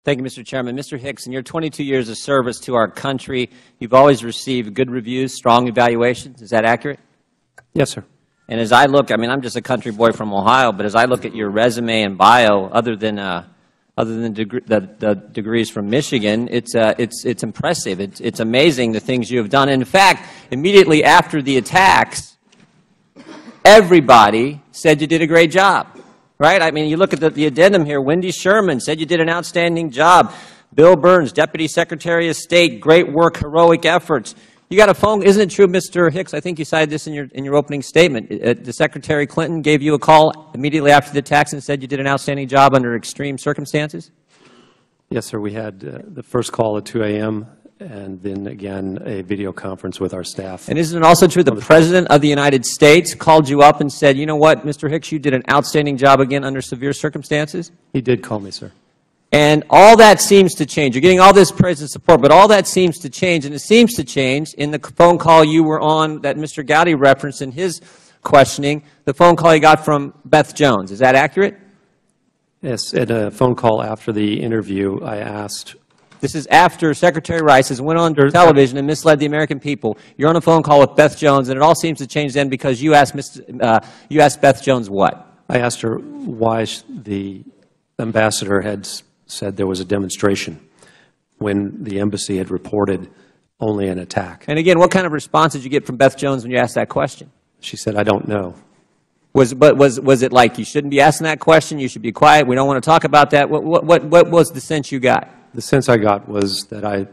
Thank you, Mr. Chairman. Mr. Hicks, in your 22 years of service to our country, you've always received good reviews, strong evaluations. Is that accurate? Yes, sir. And as I look, I mean, I'm just a country boy from Ohio, but as I look at your resume and bio, other than the degrees from Michigan, it's impressive. It's amazing the things you have done. In fact, immediately after the attacks, everybody said you did a great job. Right? I mean, you look at the addendum here. Wendy Sherman said you did an outstanding job. Bill Burns, Deputy Secretary of State, great work, heroic efforts. You got a phone. Isn't it true, Mr. Hicks? I think you cited this in your opening statement. The Secretary Clinton gave you a call immediately after the attacks and said you did an outstanding job under extreme circumstances? Yes, sir. We had the first call at 2 a.m. and then again a video conference with our staff. And isn't it also true the President of the United States called you up and said, you know what, Mr. Hicks, you did an outstanding job again under severe circumstances? He did call me, sir. And all that seems to change. You're getting all this praise and support, but all that seems to change, and it seems to change in the phone call you were on that Mr. Gowdy referenced in his questioning, the phone call you got from Beth Jones. Is that accurate? Yes. At a phone call after the interview, I asked... This is after Secretary Rice has went on television and misled the American people. You're on a phone call with Beth Jones, and it all seems to change then because you asked Beth Jones what? I asked her why the ambassador had said there was a demonstration when the embassy had reported only an attack. And again, what kind of response did you get from Beth Jones when you asked that question? She said, I don't know. Was it like you shouldn't be asking that question, you should be quiet, we don't want to talk about that? What was the sense you got? The sense I got was that I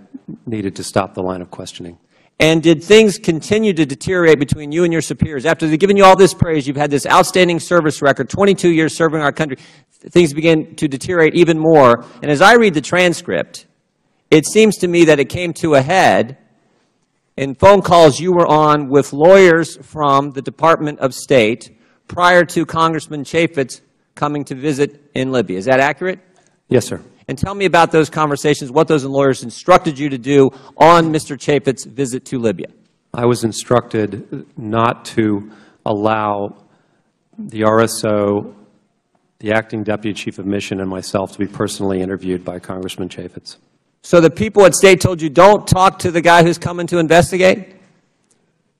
needed to stop the line of questioning. And did things continue to deteriorate between you and your superiors? After they've given you all this praise, you've had this outstanding service record, 22 years serving our country, things began to deteriorate even more. And as I read the transcript, it seems to me that it came to a head in phone calls you were on with lawyers from the Department of State prior to Congressman Chaffetz coming to visit in Libya. Is that accurate? Yes, sir. And tell me about those conversations, what those lawyers instructed you to do on Mr. Chaffetz's visit to Libya. I was instructed not to allow the RSO, the acting deputy chief of mission, and myself to be personally interviewed by Congressman Chaffetz. So the people at State told you don't talk to the guy who's coming to investigate?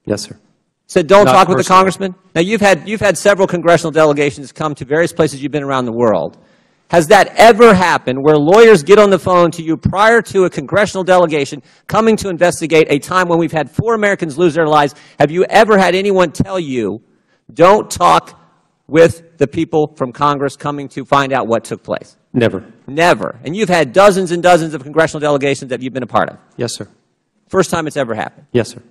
Yes, sir. Said don't talk with the congressman? Now you've had several congressional delegations come to various places you've been around the world. Has that ever happened where lawyers get on the phone to you prior to a congressional delegation coming to investigate a time when we've had 4 Americans lose their lives? Have you ever had anyone tell you, don't talk with the people from Congress coming to find out what took place? Never. Never. And you've had dozens and dozens of congressional delegations that you've been a part of? Yes, sir. First time it's ever happened? Yes, sir.